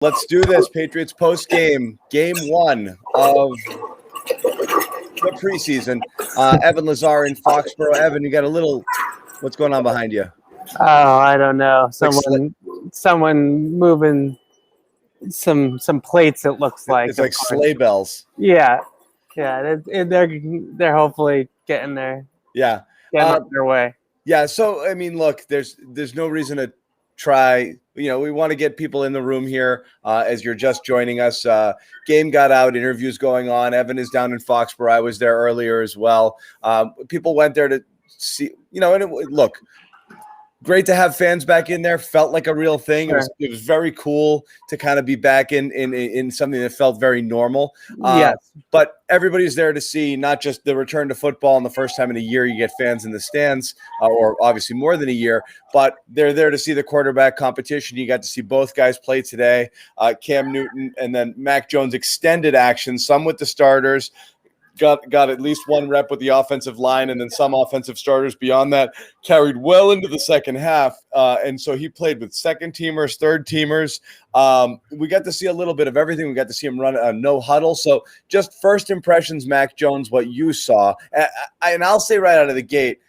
Let's do this. Patriots post-game, game one of the preseason. Evan Lazar in Foxboro. Evan, you got a little – what's going on behind you? Oh, I don't know. Someone moving some plates, it looks like. It's like sleigh bells. Yeah. They're hopefully getting there. Yeah. Getting on their way. Yeah, so, I mean, look, there's no reason to try – we want to get people in the room here as you're just joining us. Game got out, interviews going on. Evan is down in Foxborough. I was there earlier as well. People went there to see, and look, great to have fans back in there. Felt like a real thing. It was very cool to kind of be back in something that felt very normal. Yes. But everybody's there to see not just the return to football, and the first time in a year you get fans in the stands, or obviously more than a year, but they're there to see the quarterback competition. You got to see both guys play today, Cam Newton and then Mac Jones extended action, some with the starters. Got at least one rep with the offensive line, and then some offensive starters beyond that carried well into the second half. And so he played with second teamers, third teamers. We got to see a little bit of everything. We got to see him run a no huddle. So just first impressions, Mac Jones, what you saw. And I'll say right out of the gate,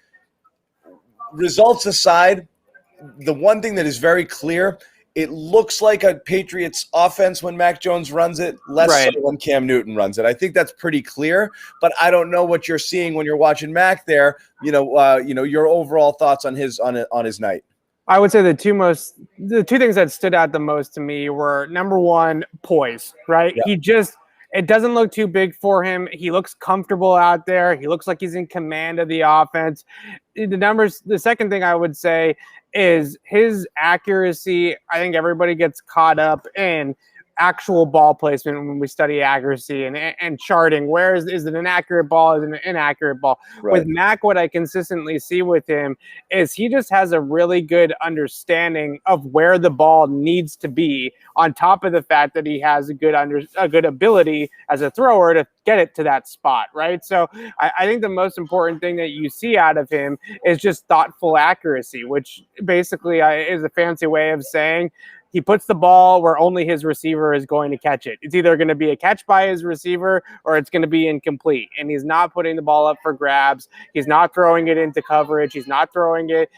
results aside, the one thing that is very clear, it looks like a Patriots offense when Mac Jones runs it, less so when Cam Newton runs it. I think that's pretty clear, but I don't know what you're seeing when you're watching Mac there. Your overall thoughts on his night. I would say the two things that stood out the most to me were, number one, poise, right? Yeah. It doesn't look too big for him. He looks comfortable out there. He looks like he's in command of the offense. The second thing I would say is his accuracy. I think everybody gets caught up in actual ball placement when we study accuracy and charting. Where is it an accurate ball? Is it an inaccurate ball? Right. With Mac, what I consistently see with him is he just has a really good understanding of where the ball needs to be, on top of the fact that he has a good ability as a thrower to get it to that spot, right? So I think the most important thing that you see out of him is just thoughtful accuracy, which basically is a fancy way of saying he puts the ball where only his receiver is going to catch it. It's either going to be a catch by his receiver or it's going to be incomplete. And he's not putting the ball up for grabs. He's not throwing it into coverage. He's not throwing it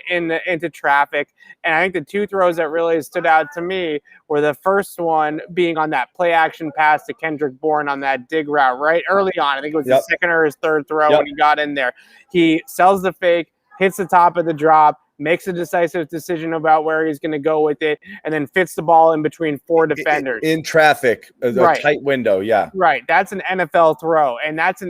into traffic. And I think the two throws that really stood out to me were the first one being on that play action pass to Kendrick Bourne on that dig route right early on. I think it was his second or his third throw when he got in there. He sells the fake, hits the top of the drop, makes a decisive decision about where he's going to go with it, and then fits the ball in between four defenders. In traffic, a tight window, Right, that's an NFL throw, and that's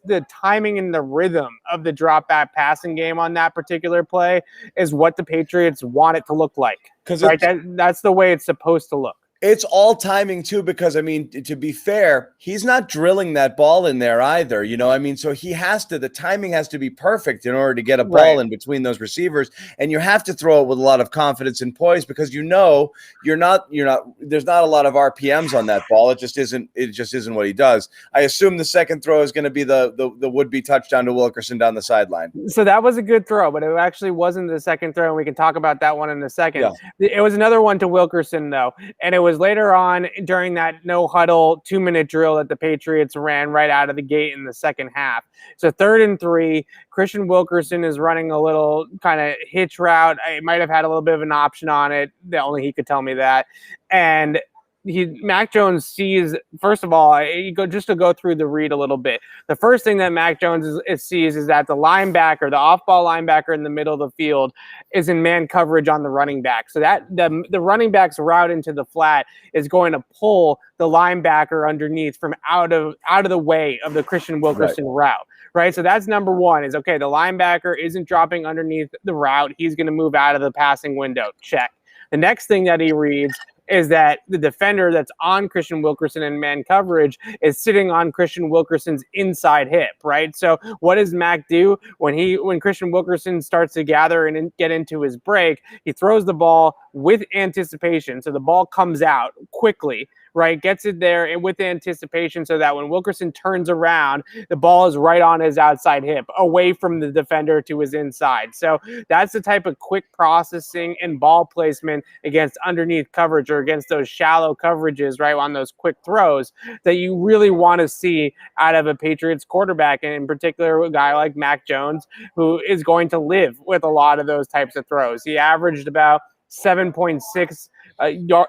the timing and the rhythm of the drop-back passing game on that particular play is what the Patriots want it to look like. Right, that's the way it's supposed to look. It's all timing, too, because, I mean, to be fair, he's not drilling that ball in there either, so the timing has to be perfect in order to get a ball in between those receivers, and you have to throw it with a lot of confidence and poise because there's not a lot of RPMs on that ball. It just isn't what he does. I assume the second throw is going to be the would-be touchdown to Wilkerson down the sideline. So that was a good throw, but it actually wasn't the second throw, and we can talk about that one in a second. Yeah. It was another one to Wilkerson, though, and it was later on during that no huddle 2-minute drill that the Patriots ran right out of the gate in the second half. So 3rd and 3, Christian Wilkerson is running a little kind of hitch route. He might have had a little bit of an option on it. Only he could tell me that. And Mac Jones sees, first of all, just to go through the read a little bit. The first thing that Mac Jones sees is that the linebacker, the off-ball linebacker in the middle of the field, is in man coverage on the running back. So that the running back's route into the flat is going to pull the linebacker underneath from out of the way of the Christian Wilkerson route. Right, so that's number one. Is okay. The linebacker isn't dropping underneath the route. He's going to move out of the passing window. Check. The next thing that he reads is that the defender that's on Christian Wilkerson in man coverage is sitting on Christian Wilkerson's inside hip, right? So what does Mac do when Christian Wilkerson starts to gather and get into his break? He throws the ball with anticipation, so the ball comes out quickly, right? Gets it there and with anticipation so that when Wilkerson turns around, the ball is right on his outside hip, away from the defender to his inside. So that's the type of quick processing and ball placement against underneath coverage or against those shallow coverages, right, on those quick throws that you really want to see out of a Patriots quarterback, and in particular a guy like Mac Jones, who is going to live with a lot of those types of throws. He averaged about 7.6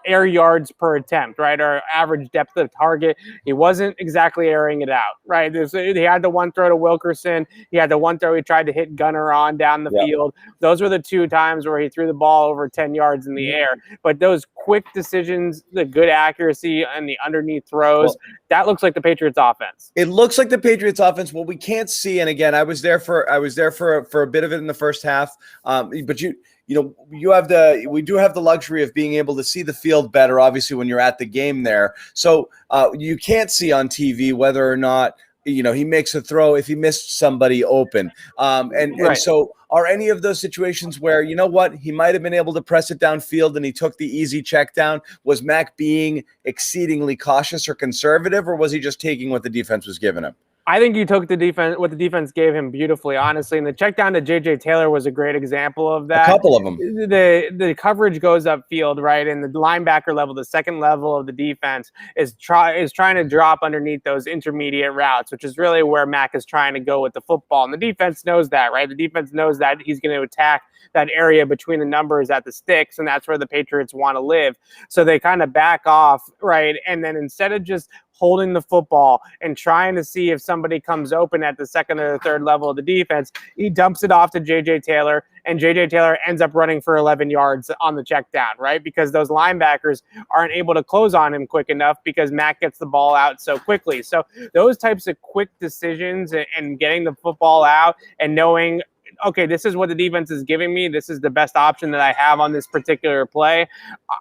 air yards per attempt, right? Or average depth of target. He wasn't exactly airing it out, right? He had the one throw to Wilkerson. He had the one throw he tried to hit Gunner on down the field. Those were the 2 times where he threw the ball over 10 yards in the air. But those quick decisions, the good accuracy and the underneath throws, that looks like the Patriots offense. It looks like the Patriots offense. What we can't see, and again, I was there for a bit of it in the first half. But we do have the luxury of being able to see the field better, obviously, when you're at the game there. So you can't see on TV whether or not, he makes a throw if he missed somebody open. And so are any of those situations where, he might have been able to press it downfield and he took the easy check down? Was Mac being exceedingly cautious or conservative, or was he just taking what the defense was giving him? I think he took what the defense gave him beautifully, honestly. And the check down to J.J. Taylor was a great example of that. A couple of them. The coverage goes upfield, right? And the linebacker level, the second level of the defense, is trying to drop underneath those intermediate routes, which is really where Mac is trying to go with the football. And the defense knows that, right? The defense knows that he's going to attack that area between the numbers at the sticks, and that's where the Patriots want to live. So they kind of back off, right? And then instead of just holding the football and trying to see if somebody comes open at the second or the third level of the defense, he dumps it off to J.J. Taylor, and J.J. Taylor ends up running for 11 yards on the check down, right? Because those linebackers aren't able to close on him quick enough because Mac gets the ball out so quickly. So those types of quick decisions and getting the football out and knowing, okay, this is what the defense is giving me. This is the best option that I have on this particular play.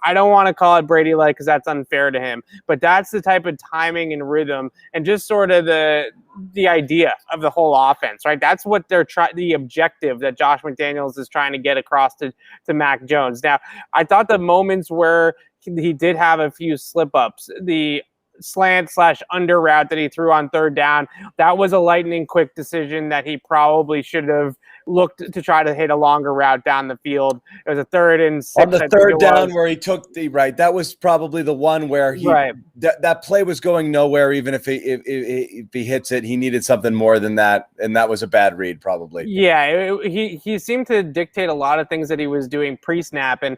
I don't want to call it Brady-like because that's unfair to him, but that's the type of timing and rhythm and just sort of the idea of the whole offense, right? That's what the objective that Josh McDaniels is trying to get across to Mac Jones. Now, I thought the moments where he did have a few slip-ups, the slant/under route that he threw on third down, that was a lightning quick decision that he probably should have looked to try to hit a longer route down the field. It was a 3rd and 6 on the third down where he took that was probably the one where that play was going nowhere. Even if he hits it, he needed something more than that, and that was a bad read probably. He seemed to dictate a lot of things that he was doing pre-snap, and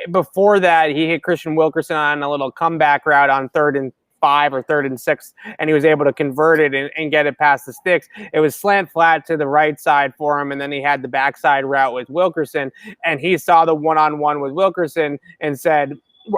before that he hit Christian Wilkerson on a little comeback route on 3rd and 5 or 3rd and 6, and he was able to convert it and get it past the sticks. It was slant flat to the right side for him, and then he had the backside route with Wilkerson, and he saw the one-on-one with Wilkerson and said,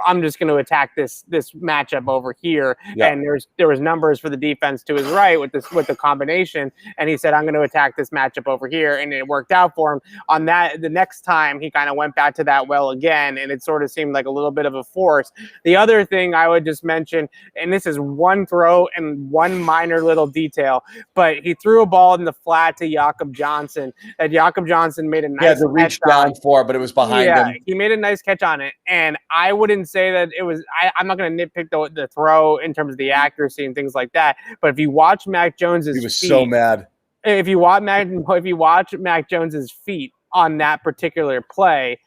I'm just going to attack this matchup over here. Yeah. And there was numbers for the defense to his right with the combination. And he said, I'm going to attack this matchup over here. And it worked out for him on that. The next time he kind of went back to that well again, and it sort of seemed like a little bit of a force. The other thing I would just mention, and this is one throw and one minor little detail, but he threw a ball in the flat to Jakob Johnson, and Jakob Johnson made a nice catch. The reach down for, but it was behind him. He made a nice catch on it. And I wouldn't say that it was, I'm not going to nitpick the throw in terms of the accuracy and things like that. But if you watch Mac Jones's feet, he was so mad. If you watch Mac Jones's feet on that particular play,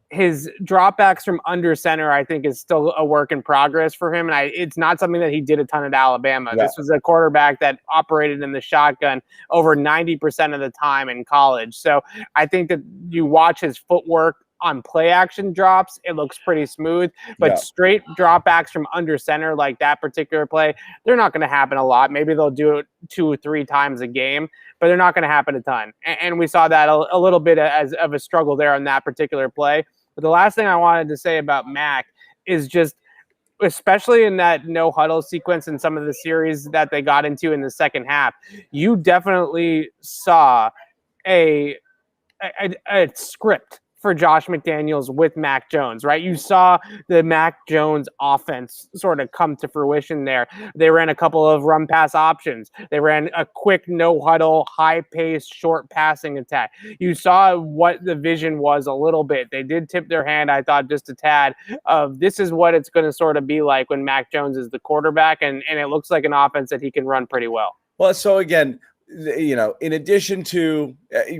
his dropbacks from under center, I think, is still a work in progress for him. And it's not something that he did a ton at Alabama. Yeah. This was a quarterback that operated in the shotgun over 90% of the time in college. So I think that you watch his footwork on play action drops, it looks pretty smooth, but straight dropbacks from under center like that particular play, they're not going to happen a lot. Maybe they'll do it 2 or 3 times a game, but they're not going to happen a ton. And we saw that a little bit as of a struggle there on that particular play. But the last thing I wanted to say about Mac is just, especially in that no huddle sequence in some of the series that they got into in the second half, you definitely saw a script for Josh McDaniels with Mac Jones, right? You saw the Mac Jones offense sort of come to fruition there. They ran a couple of run pass options. They ran a quick no huddle, high pace, short passing attack. You saw what the vision was a little bit. They did tip their hand, I thought, just a tad of this is what it's going to sort of be like when Mac Jones is the quarterback, and it looks like an offense that he can run pretty well. Well, so again, in addition to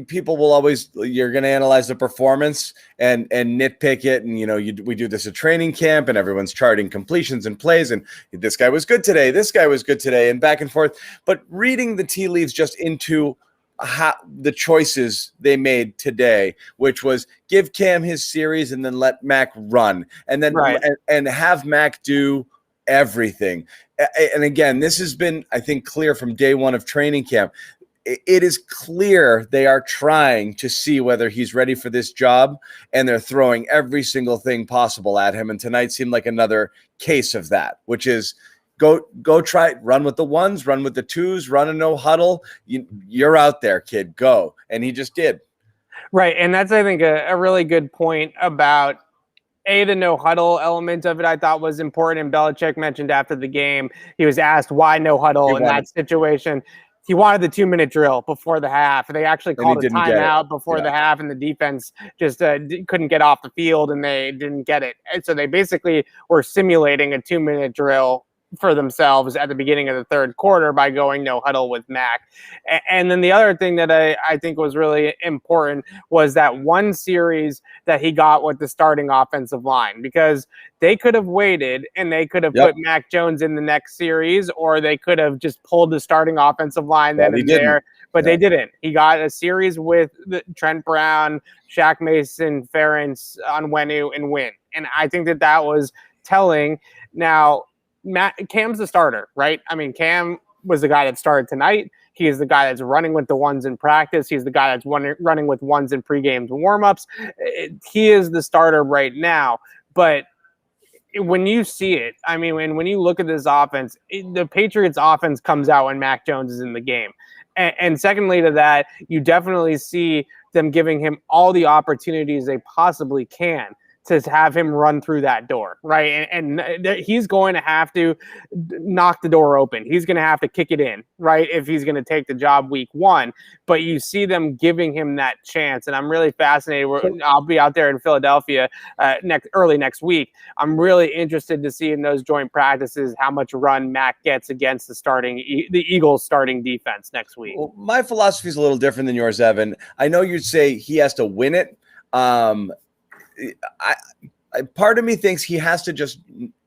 people will always, you're going to analyze the performance and nitpick it. And, we do this at training camp and everyone's charting completions and plays. And this guy was good today. This guy was good today, and back and forth. But reading the tea leaves just into the choices they made today, which was give Cam his series and then let Mac run, and then and have Mac do everything. And again, this has been, I think, clear from day one of training camp. It is clear they are trying to see whether he's ready for this job, and they're throwing every single thing possible at him. And tonight seemed like another case of that, which is go try it. Run with the ones, run with the twos, run a no huddle. You're out there, kid, go. And he just did. Right. And that's, I think, a really good point about the no huddle element of it. I thought was important. And Belichick mentioned after the game, he was asked why no huddle in that situation. He wanted the 2-minute drill before the half. They actually called a timeout before the half, and the defense just couldn't get off the field, and they didn't get it. And so they basically were simulating a 2-minute drill for themselves at the beginning of the third quarter by going no huddle with Mac. And then the other thing that I think was really important was that one series that he got with the starting offensive line, because they could have waited and they could have put Mac Jones in the next series, or they could have just pulled the starting offensive line then and there. But they didn't. He got a series with Trent Brown, Shaq Mason, Ferentz, Onwenu, and Wynn. And I think that was telling. Now, Cam's the starter, right? I mean, Cam was the guy that started tonight. He is the guy that's running with the ones in practice. He's the guy that's running with ones in pregame warmups. He is the starter right now. But when you see it, I mean, when you look at this offense, the Patriots offense comes out when Mac Jones is in the game. And secondly to that, you definitely see them giving him all the opportunities they possibly can to have him run through that door, right? And he's going to have to knock the door open. He's going to have to kick it in, right, if he's going to take the job week one. But you see them giving him that chance, and I'm really fascinated. I'll be out there in Philadelphia early next week. I'm really interested to see in those joint practices how much run Mac gets against the Eagles starting defense next week. Well, my philosophy is a little different than yours, Evan. I know you'd say he has to win it. Part of me thinks he has to just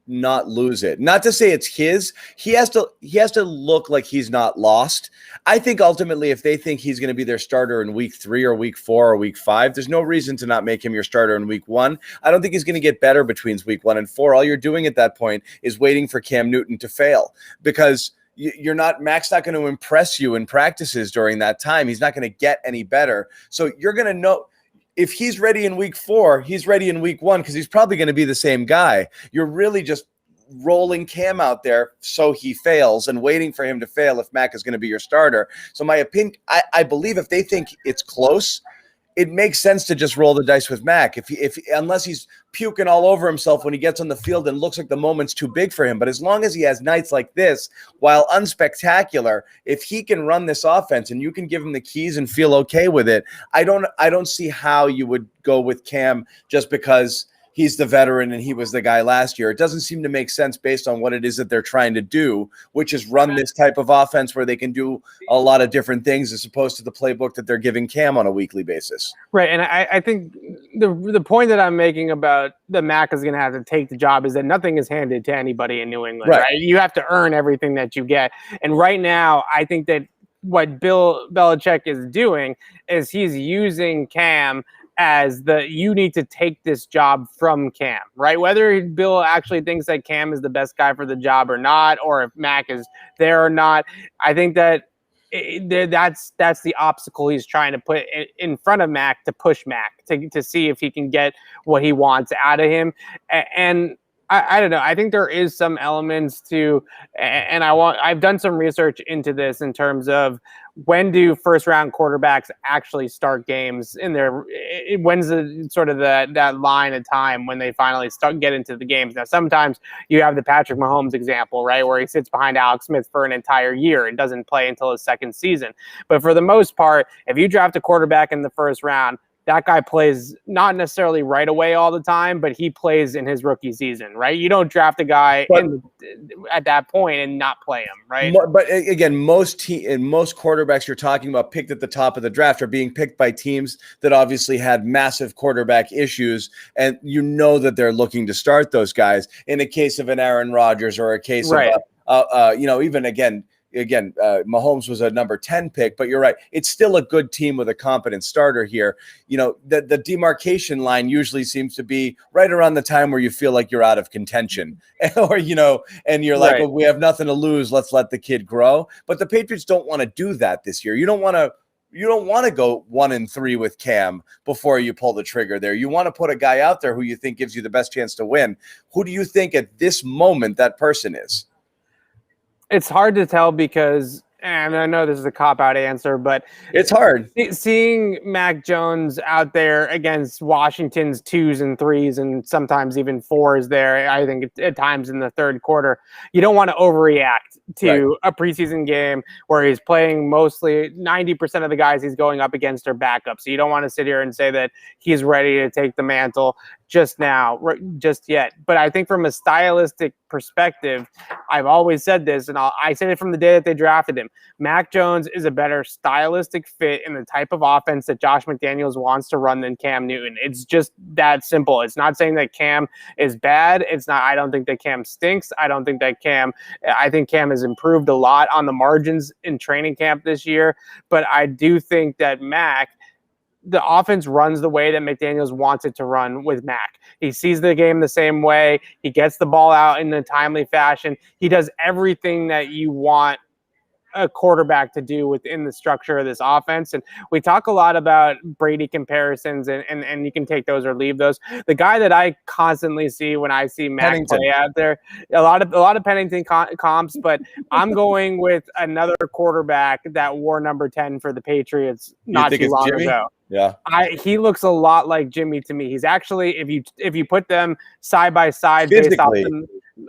not lose it. Not to say it's his. He has to look like he's not lost. I think ultimately, if they think he's going to be their starter in week 3 or week 4 or week 5, there's no reason to not make him your starter in week 1. I don't think he's going to get better between week 1 and 4. All you're doing at that point is waiting for Cam Newton to fail, because Mac's not going to impress you in practices during that time. He's not going to get any better. So you're going to know. If he's ready in week 4, he's ready in week 1, because he's probably going to be the same guy. You're really just rolling Cam out there so he fails and waiting for him to fail if Mac is going to be your starter. So my opinion, I believe if they think it's close, it makes sense to just roll the dice with Mac. Unless he's puking all over himself when he gets on the field and looks like the moment's too big for him. But as long as he has nights like this, while unspectacular, if he can run this offense and you can give him the keys and feel okay with it, I don't see how you would go with Cam just because he's the veteran and he was the guy last year. It doesn't seem to make sense based on what it is that they're trying to do, which is run this type of offense where they can do a lot of different things as opposed to the playbook that they're giving Cam on a weekly basis. Right. And I think the point that I'm making about the Mac is going to have to take the job is that nothing is handed to anybody in New England. Right. You have to earn everything that you get. And right now, I think that what Bill Belichick is doing is he's using Cam as you need to take this job from Cam, right? Whether Bill actually thinks that Cam is the best guy for the job or not, or if Mac is there or not, I think that that's the obstacle he's trying to put in front of Mac to push Mac to see if he can get what he wants out of him. And I don't know. I think there is some elements to, and I've done some research into this in terms of when do first round quarterbacks actually start games in their, when's the sort of that line of time when they finally get into the games? Now, sometimes you have the Patrick Mahomes example, right, where he sits behind Alex Smith for an entire year and doesn't play until his second season. But for the most part, if you draft a quarterback in the first round, that guy plays not necessarily right away all the time, but he plays in his rookie season, right? You don't draft a guy at that point and not play him, right? But again, most quarterbacks you're talking about picked at the top of the draft are being picked by teams that obviously had massive quarterback issues, and you know that they're looking to start those guys. In a case of an Aaron Rodgers or a case of, even again, Mahomes was a number 10 pick, but you're right. It's still a good team with a competent starter here. The demarcation line usually seems to be right around the time where you feel like you're out of contention or, and you're like, well, we have nothing to lose. Let's let the kid grow. But the Patriots don't want to do that this year. You don't want to go 1-3 with Cam before you pull the trigger there. You want to put a guy out there who you think gives you the best chance to win. Who do you think at this moment that person is? It's hard to tell because, and I know this is a cop-out answer, but it's hard. Seeing Mac Jones out there against Washington's 2s and 3s and sometimes even 4s there, I think at times in the third quarter, you don't want to overreact to a preseason game where he's playing mostly 90% of the guys he's going up against are backups. So you don't want to sit here and say that he's ready to take the mantle just yet. But I think from a stylistic perspective, I've always said this, and I said it from the day that they drafted him. Mac Jones is a better stylistic fit in the type of offense that Josh McDaniels wants to run than Cam Newton. It's just that simple. It's not saying that Cam is bad. It's not. I don't think that Cam stinks. I think Cam has improved a lot on the margins in training camp this year. But I do think that the offense runs the way that McDaniels wants it to run with Mac. He sees the game the same way. He gets the ball out in a timely fashion. He does everything that you want a quarterback to do within the structure of this offense. And we talk a lot about Brady comparisons, and you can take those or leave those. The guy that I constantly see when I see Mac play out there, a lot of Pennington comps, but I'm going with another quarterback that wore number 10 for the Patriots not too long ago. Yeah, he looks a lot like Jimmy to me. He's actually, if you put them side by side based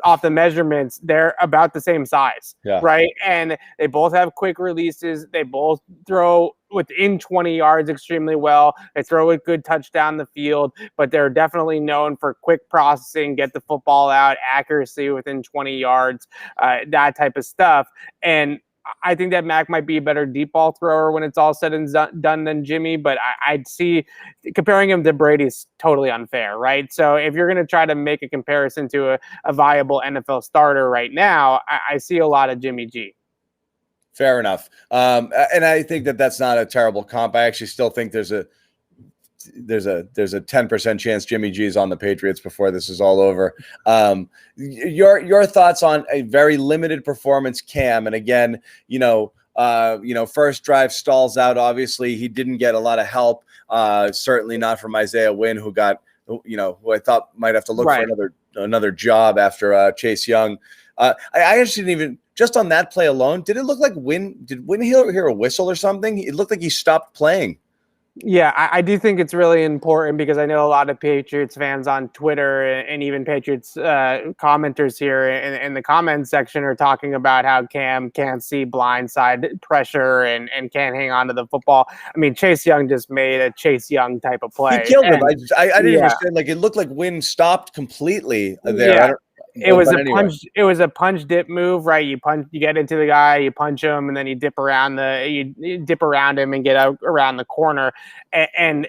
off the measurements, they're about the same size, right? And they both have quick releases. They both throw within 20 yards extremely well. They throw a good touch down the field, but they're definitely known for quick processing, get the football out, accuracy within 20 yards, that type of stuff. And I think that Mac might be a better deep ball thrower when it's all said and done than Jimmy, but I'd see comparing him to Brady is totally unfair, right? So if you're going to try to make a comparison to a viable NFL starter right now, I see a lot of Jimmy G. Fair enough. And I think that's not a terrible comp. I actually still think there's a 10% chance Jimmy G is on the Patriots before this is all over. Your thoughts on a very limited performance, Cam? And again, first drive stalls out. Obviously, he didn't get a lot of help. Certainly not from Isaiah Wynn, who who I thought might have to look for another job after Chase Young. I actually didn't even, just on that play alone, did it look like did Wynn hear a whistle or something? It looked like he stopped playing. Yeah, I do think it's really important because I know a lot of Patriots fans on Twitter and even Patriots commenters here in the comments section are talking about how Cam can't see blindside pressure and can't hang on to the football. I mean, Chase Young just made a Chase Young type of play. He killed him. I didn't understand. Like, it looked like Wynn stopped completely there. Yeah. It was a punch dip move, right? You get into the guy, you punch him, and then you dip around him and get out around the corner. And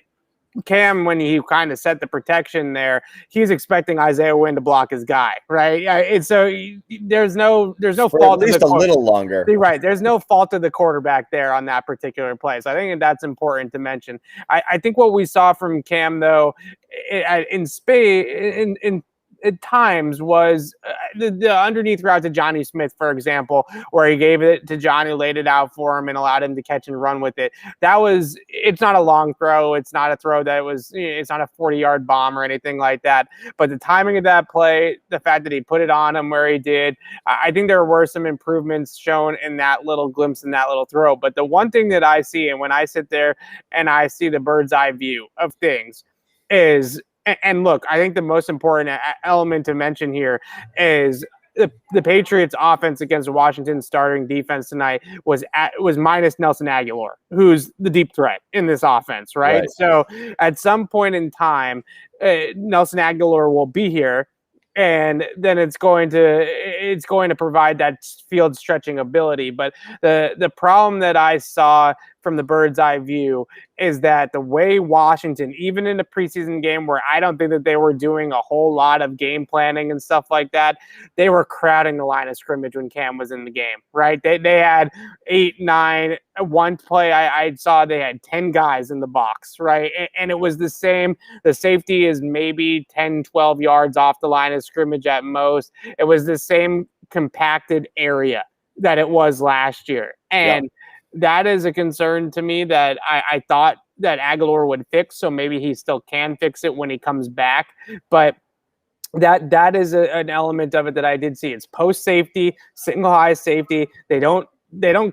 Cam, when he kind of set the protection there, he's expecting Isaiah Wynn to block his guy, right? And so there's no fault. At least a little longer, right? There's no fault of the quarterback there on that particular play. So I think that's important to mention. I think what we saw from Cam though, in at times was the underneath route to Johnny Smith, for example, where he gave it to Johnny, laid it out for him, and allowed him to catch and run with it. It's not a long throw. It's not a throw it's not a 40-yard bomb or anything like that. But the timing of that play, the fact that he put it on him where he did, I think there were some improvements shown in that little glimpse in that little throw. But the one thing that I see, and when I sit there and I see the bird's eye view of things, is, and look, I think the most important element to mention here is the Patriots offense against Washington's starting defense tonight was minus Nelson Aguilar, who's the deep threat in this offense, right? So at some point in time, Nelson Aguilar will be here, and then it's going to provide that field stretching ability. But the problem that I saw from the bird's eye view is that the way Washington, even in a preseason game where I don't think that they were doing a whole lot of game planning and stuff like that, they were crowding the line of scrimmage when Cam was in the game, right? They had 8, 9. One play I saw they had 10 guys in the box, right? And it was the same. The safety is maybe 10, 12 yards off the line of scrimmage at most. It was the same compacted area that it was last year. And that is a concern to me that I thought that Aguilar would fix. So maybe he still can fix it when he comes back. But that is an element of it that I did see. It's post safety, single high safety. They don't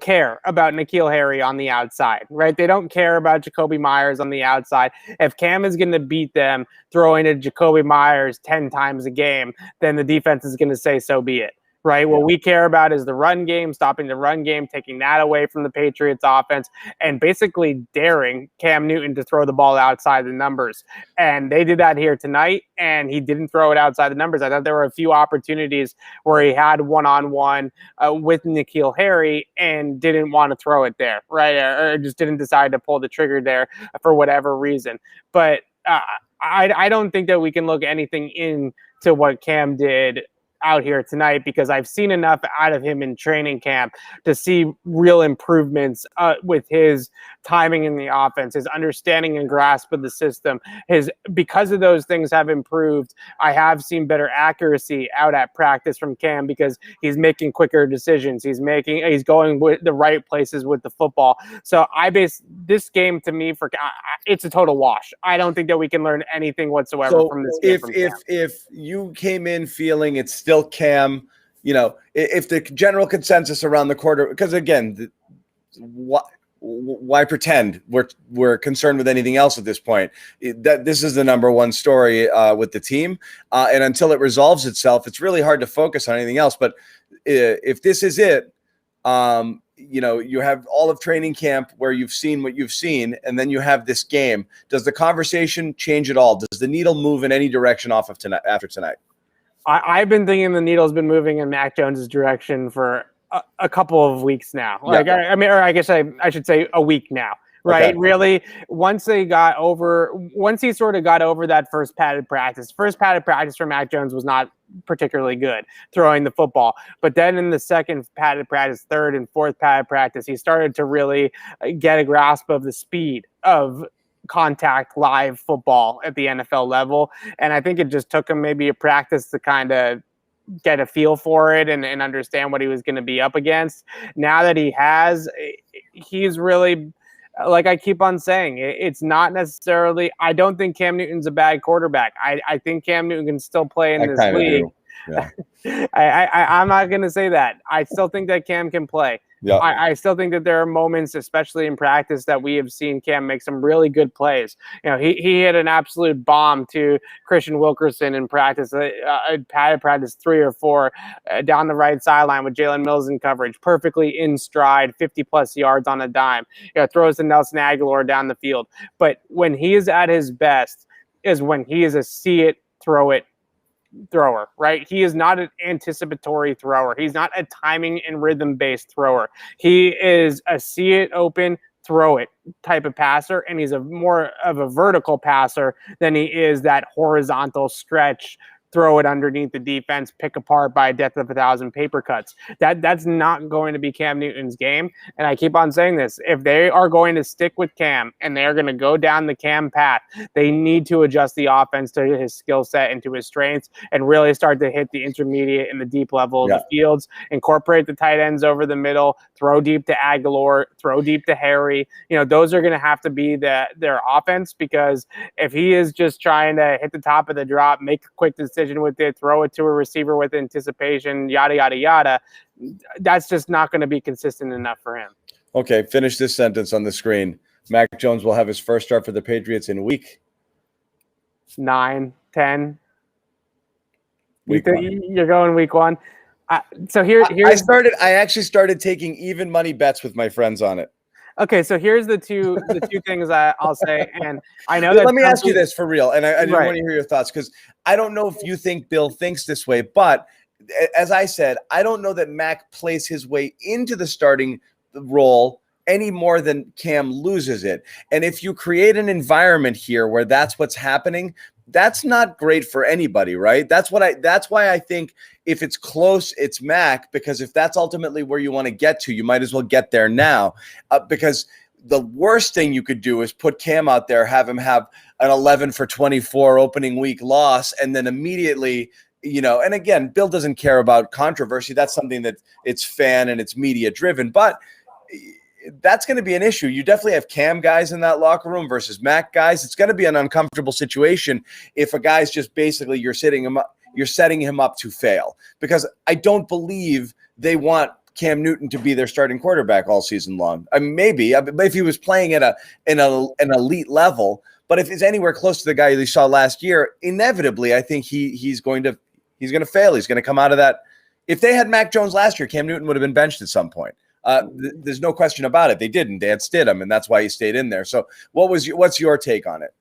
care about N'Keal Harry on the outside, right? They don't care about Jacoby Myers on the outside. If Cam is going to beat them throwing to Jacoby Myers 10 times a game, then the defense is going to say, so be it. Right. What we care about is the run game, stopping the run game, taking that away from the Patriots offense, and basically daring Cam Newton to throw the ball outside the numbers. And they did that here tonight, and he didn't throw it outside the numbers. I thought there were a few opportunities where he had one-on-one with N'Keal Harry and didn't want to throw it there, right? Or just didn't decide to pull the trigger there for whatever reason. But I don't think that we can look anything into what Cam did out here tonight, because I've seen enough out of him in training camp to see real improvements with his timing in the offense, his understanding and grasp of the system. Because of those things have improved, I have seen better accuracy out at practice from Cam because he's making quicker decisions. He's going with the right places with the football. So I base this game, to me, it's a total wash. I don't think that we can learn anything whatsoever from this game. If you came in feeling it's still Cam, if the general consensus around the quarter, because again, why pretend we're concerned with anything else at this point? That this is the number one story with the team, and until it resolves itself, it's really hard to focus on anything else. But if this is it, you have all of training camp where you've seen what you've seen, and then you have this game. Does the conversation change at all? Does the needle move in any direction off of tonight after tonight? I've been thinking the needle's been moving in Mac Jones's direction for a couple of weeks now. I guess I should say a week now, right? Okay. Really, once he sort of got over that first padded practice for Mac Jones was not particularly good throwing the football. But then in the second padded practice, third and fourth padded practice, he started to really get a grasp of the speed of contact live football at the NFL level. And I think it just took him maybe a practice to kind of get a feel for it and understand what he was going to be up against. Now that he's really, like I keep on saying, it's not necessarily, I don't think Cam Newton's a bad quarterback. I think Cam Newton can still play in this league. Yeah. I'm not going to say that. I still think that Cam can play. Yeah. I still think that there are moments, especially in practice, that we have seen Cam make some really good plays. He hit an absolute bomb to Christian Wilkerson in practice, padded practice 3 or 4 down the right sideline with Jalen Mills in coverage, perfectly in stride, 50-plus yards on a dime. Throws to Nelson Aguilar down the field. But when he is at his best is when he is a see it, throw it thrower, right? He is not an anticipatory thrower. He's not a timing and rhythm based thrower. He is a see it open, throw it type of passer, and he's more of a vertical passer than he is that horizontal stretch throw it underneath the defense, pick apart by a death of 1,000 paper cuts. That's not going to be Cam Newton's game. And I keep on saying this. If they are going to stick with Cam and they're going to go down the Cam path, they need to adjust the offense to his skill set and to his strengths and really start to hit the intermediate and the deep level of the fields, incorporate the tight ends over the middle, throw deep to Aguilar, throw deep to Harry. Those are going to have to be their offense, because if he is just trying to hit the top of the drop, make a quick decision with it, throw it to a receiver with anticipation, yada, yada, yada, that's just not going to be consistent enough for him. Okay, finish this sentence on the screen. Mac Jones will have his first start for the Patriots in week 9, 10. You're going week 1. So here's I actually started taking even money bets with my friends on it. Okay, so here's the two things I'll say, and I know that. Let me ask you this for real, and I just want to hear your thoughts, because I don't know if you think Bill thinks this way, but as I said, I don't know that Mac plays his way into the starting role any more than Cam loses it. And if you create an environment here where that's what's happening, that's not great for anybody, right? That's why I think if it's close, it's Mac, because if that's ultimately where you want to get to, you might as well get there now, because the worst thing you could do is put Cam out there, have him have an 11 for 24 opening week loss, and then immediately, and again, Bill doesn't care about controversy. That's something that it's fan and it's media driven, but that's going to be an issue. You definitely have Cam guys in that locker room versus Mac guys. It's going to be an uncomfortable situation if a guy's just basically you're setting him up to fail, because I don't believe they want Cam Newton to be their starting quarterback all season long. I mean, maybe if he was playing at an elite level, but if it's anywhere close to the guy you saw last year, inevitably I think he's going to fail. He's going to come out of that. If they had Mac Jones last year, Cam Newton would have been benched at some point. There's no question about it. They didn't. They had Stidham, and that's why he stayed in there. So what's your take on it?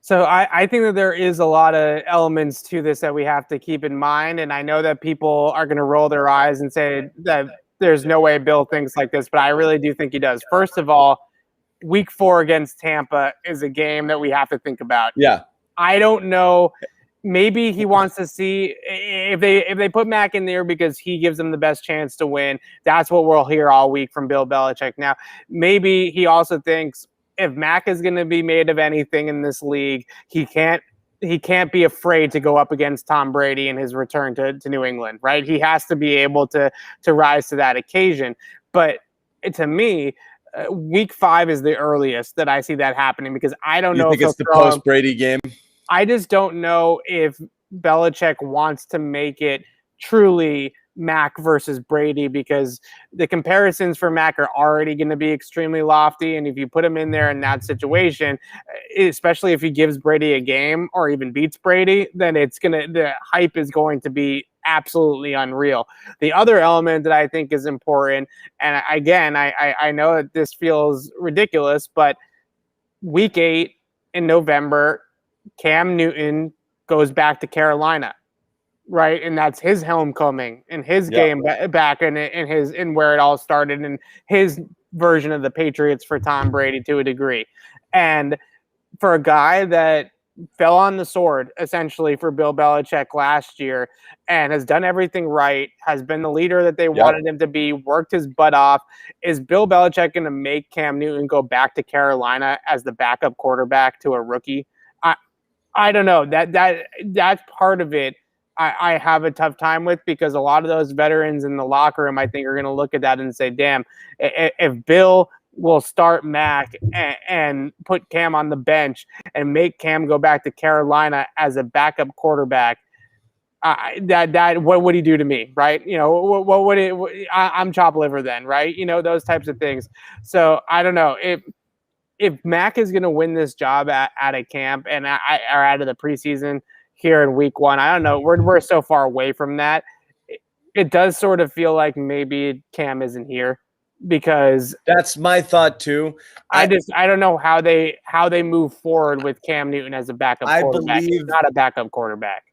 So I think that there is a lot of elements to this that we have to keep in mind. And I know that people are going to roll their eyes and say that there's no way Bill thinks like this, but I really do think he does. First of all, week 4 against Tampa is a game that we have to think about. Yeah. I don't know. Maybe he wants to see if they put Mac in there because he gives them the best chance to win. That's what we'll hear all week from Bill Belichick. Now, maybe he also thinks if Mac is going to be made of anything in this league, he can't be afraid to go up against Tom Brady in his return to New England, right? He has to be able to rise to that occasion. But to me, week 5 is the earliest that I see that happening, because I don't know if it's the post-Brady game. I just don't know if Belichick wants to make it truly Mac versus Brady, because the comparisons for Mac are already going to be extremely lofty. And if you put him in there in that situation, especially if he gives Brady a game or even beats Brady, then the hype is going to be absolutely unreal. The other element that I think is important, and again, I know that this feels ridiculous, but week 8 in November, Cam Newton goes back to Carolina, right? And that's his homecoming and his game back in where it all started, and his version of the Patriots for Tom Brady to a degree. And for a guy that fell on the sword essentially for Bill Belichick last year and has done everything right, has been the leader that they wanted him to be, worked his butt off, is Bill Belichick going to make Cam Newton go back to Carolina as the backup quarterback to a rookie? I don't know. That's part of it I have a tough time with, because a lot of those veterans in the locker room, I think, are going to look at that and say, damn, if Bill will start Mac and put Cam on the bench and make Cam go back to Carolina as a backup quarterback, what would he do to me, right? What would it? I'm chopped liver then, right? Those types of things. So I don't know if Mac is going to win this job at a camp or out of the preseason here in week 1. I don't know. We're so far away from that. It does sort of feel like maybe Cam isn't here, because that's my thought too. I don't know how they move forward with Cam Newton as a backup quarterback. He's not a backup quarterback.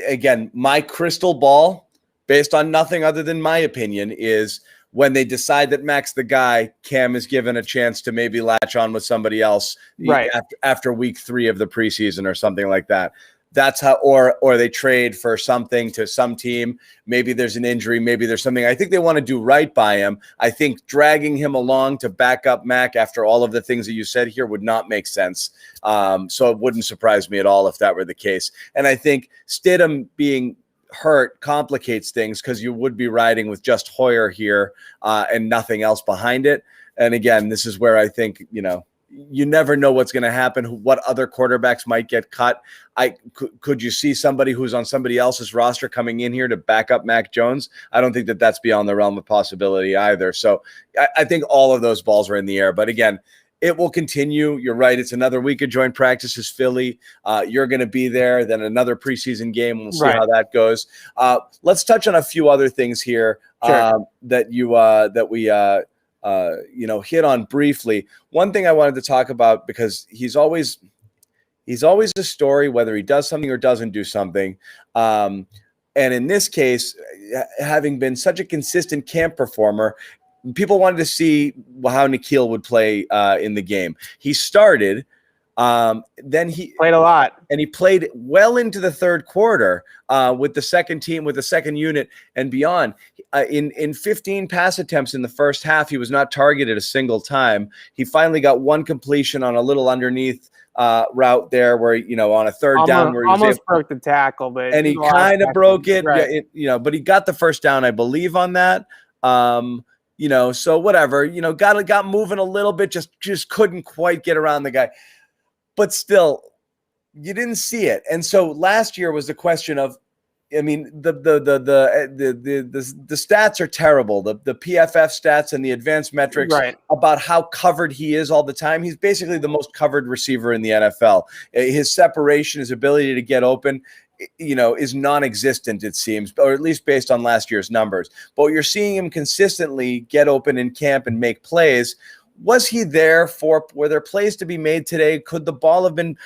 Again, my crystal ball, based on nothing other than my opinion, is when they decide that Mac's the guy, Cam is given a chance to maybe latch on with somebody else, right, after week 3 of the preseason or something like that. that's how, or they trade for something to some team. Maybe there's an injury, maybe there's something. I think they want to do right by him. I think dragging him along to back up Mac after all of the things that you said here would not make sense. So it wouldn't surprise me at all if that were the case. And I think Stidham being hurt complicates things because you would be riding with just Hoyer here and nothing else behind it. And again, this is where I think, you never know what's going to happen, what other quarterbacks might get cut. Could you see somebody who's on somebody else's roster coming in here to back up Mac Jones? I don't think that that's beyond the realm of possibility either. So I think all of those balls are in the air. But again, it will continue. You're right. It's another week of joint practices, Philly. You're going to be there. Then another preseason game. We'll see how that goes. Let's touch on a few other things here that we hit on briefly. One thing I wanted to talk about, because he's always a story, whether he does something or doesn't do something. And in this case, having been such a consistent camp performer, people wanted to see how N'Keal would play in the game. He started. Then he played a lot, and he played well into the third quarter with the second team, with the second unit and beyond. In 15 pass attempts in the first half, he was not targeted a single time. He finally got one completion on a little underneath route there, where on a third down, where he almost broke the tackle, but and he kind of broke it, but he got the first down, I believe, on that. So whatever, got moving a little bit, just couldn't quite get around the guy. But still, you didn't see it. And so last year was the question of, the stats are terrible. The PFF stats and the advanced metrics about how covered he is all the time. He's basically the most covered receiver in the NFL. His separation, his ability to get open, is non-existent, it seems, or at least based on last year's numbers. But you're seeing him consistently get open in camp and make plays. Was he there were there plays to be made today? Could the ball have been,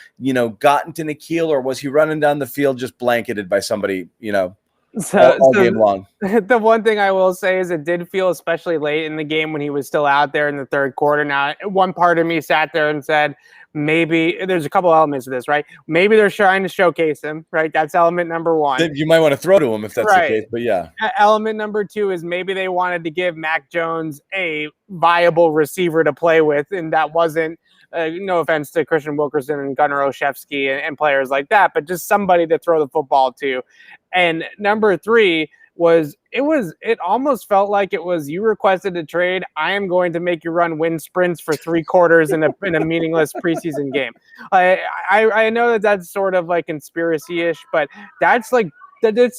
gotten to N'Keal, or was he running down the field just blanketed by somebody, all game long? The one thing I will say is it did feel, especially late in the game when he was still out there in the third quarter. Now, one part of me sat there and said, maybe there's a couple elements of this, right? Maybe they're trying to showcase him, right? That's element number one. You might want to throw to him if that's the case, but yeah. Element number two is maybe they wanted to give Mac Jones a viable receiver to play with, and that wasn't, no offense to Christian Wilkerson and Gunnar Olszewski and players like that, but just somebody to throw the football to. And number three was it almost felt like it was, you requested a trade, I am going to make you run wind sprints for 3 quarters in a meaningless preseason game. I know that's sort of like conspiracy-ish, but that's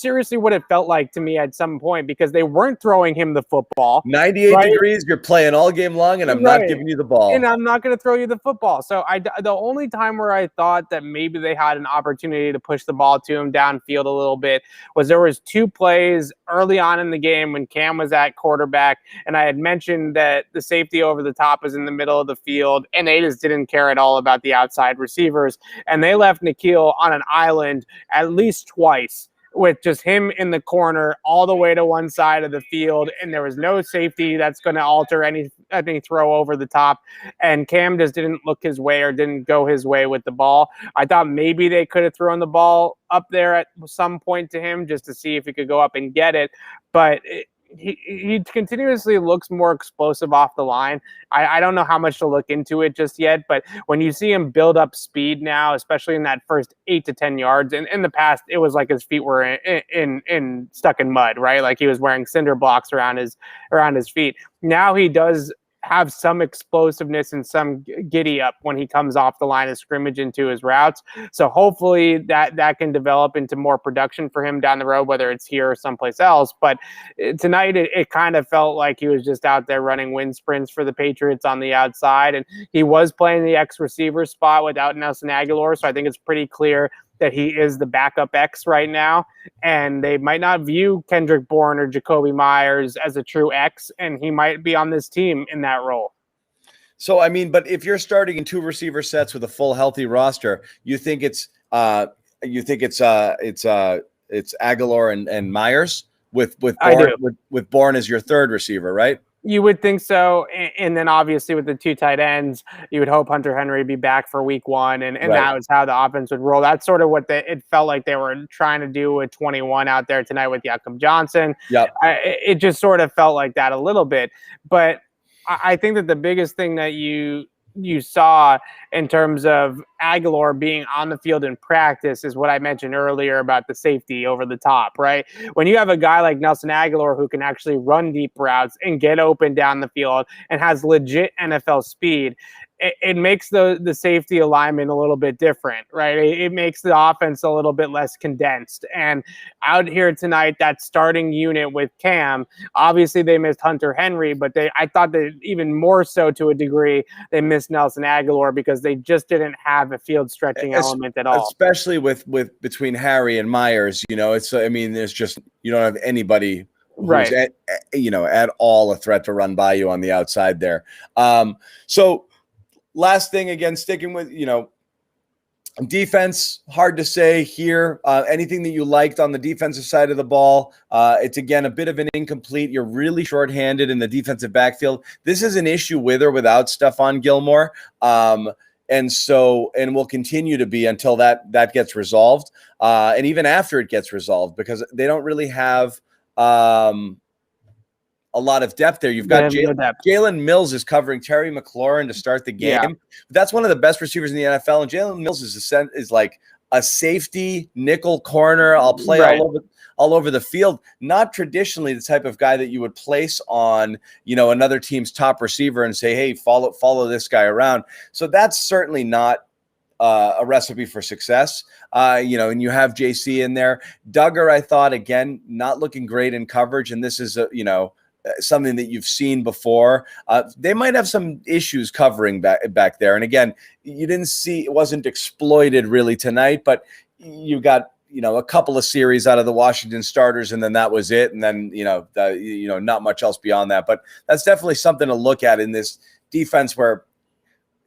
seriously what it felt like to me at some point, because they weren't throwing him the football. 98 degrees, you're playing all game long, and I'm not giving you the ball. And I'm not going to throw you the football. So the only time where I thought that maybe they had an opportunity to push the ball to him downfield a little bit was there was 2 plays early on in the game when Cam was at quarterback, and I had mentioned that the safety over the top is in the middle of the field, and they just didn't care at all about the outside receivers. And they left N'Keal on an island at least twice, with just him in the corner all the way to one side of the field, and there was no safety that's going to alter any throw over the top, and Cam just didn't look his way or didn't go his way with the ball. I thought maybe they could have thrown the ball up there at some point to him just to see if he could go up and get it, but he continuously looks more explosive off the line. I don't know how much to look into it just yet, but when you see him build up speed now, especially in that first 8 to 10 yards, and in the past, it was like his feet were in stuck in mud, right? Like he was wearing cinder blocks around his feet. Now he does have some explosiveness and some giddy up when he comes off the line of scrimmage into his routes. So hopefully that can develop into more production for him down the road, whether it's here or someplace else. But tonight it kind of felt like he was just out there running wind sprints for the Patriots on the outside. And he was playing the X receiver spot without Nelson Aguilar. So I think it's pretty clear that he is the backup X right now, and they might not view Kendrick Bourne or Jacoby Myers as a true X, and he might be on this team in that role. So, but if you're starting in 2 receiver sets with a full healthy roster, you think it's Aguilar and Myers with Bourne as your third receiver, right? You would think so. And then obviously with the two tight ends, you would hope Hunter Henry would be back for week 1. And Right. that was how the offense would roll. That's sort of what it felt like they were trying to do with 21 out there tonight with Jakob Johnson. Yep. It just sort of felt like that a little bit. But I think that the biggest thing that you saw in terms of Aguilar being on the field in practice is what I mentioned earlier about the safety over the top, right? When you have a guy like Nelson Aguilar who can actually run deep routes and get open down the field and has legit NFL speed, it makes the safety alignment a little bit different, right? It makes the offense a little bit less condensed. And out here tonight, that starting unit with Cam, obviously they missed Hunter Henry, but I thought that even more so to a degree, they missed Nelson Aguilar because they just didn't have a field stretching element at all. Especially with between Harry and Myers, there's just, you don't have anybody who's right. at all a threat to run by you on the outside there. So last thing, again, sticking with, defense, hard to say here. Anything that you liked on the defensive side of the ball? It's, again, a bit of an incomplete. You're really shorthanded in the defensive backfield. This is an issue with or without Stephon Gilmore. And will continue to be until that gets resolved. And even after it gets resolved, because they don't really have a lot of depth there. You've got Jalen Mills is covering Terry McLaurin to start the game. Yeah. That's one of the best receivers in the NFL. And Jalen Mills is like a safety nickel corner. I'll play all over the field. Not traditionally the type of guy that you would place on, another team's top receiver and say, hey, follow this guy around. So that's certainly not a recipe for success. And you have JC in there. Duggar, I thought, again, not looking great in coverage. And this is something that you've seen before. They might have some issues covering back there. And again, you didn't see, it wasn't exploited really tonight, but you got, a couple of series out of the Washington starters, and then that was it. And then, not much else beyond that, but that's definitely something to look at in this defense where,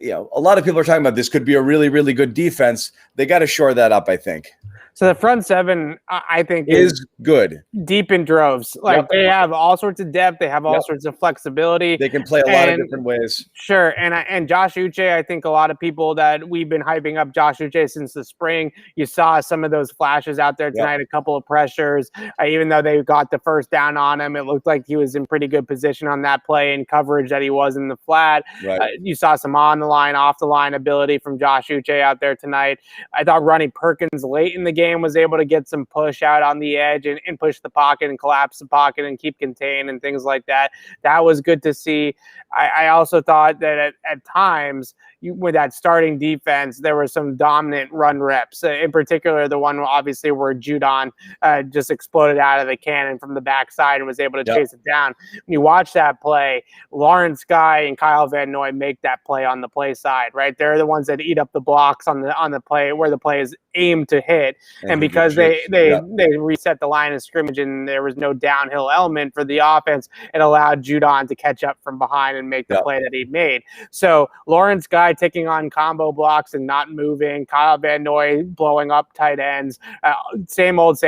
a lot of people are talking about this could be a really, really good defense. They got to shore that up, I think. So the front seven, I think, is good. Deep in droves. They have all sorts of depth. They have all sorts of flexibility. They can play a lot of different ways. Sure. And Josh Uche, I think a lot of people that we've been hyping up Josh Uche since the spring, you saw some of those flashes out there tonight, a couple of pressures. Even though they got the first down on him, it looked like he was in pretty good position on that play and coverage that he was in the flat. Right. You saw some on the line, off the line ability from Josh Uche out there tonight. I thought Ronnie Perkins late in the game was able to get some push out on the edge and push the pocket and collapse the pocket and keep contained and things like that. That was good to see. I also thought that at times with that starting defense, there were some dominant run reps. In particular, the one obviously where Judon just exploded out of the cannon from the backside and was able to chase it down. When you watch that play, Lawrence Guy and Kyle Van Noy make that play on the play side, right? They're the ones that eat up the blocks on the play where the play is aimed to hit. And because they reset the line of scrimmage and there was no downhill element for the offense, it allowed Judon to catch up from behind and make the play that he made. So Lawrence Guy taking on combo blocks and not moving, Kyle Van Noy blowing up tight ends, same old,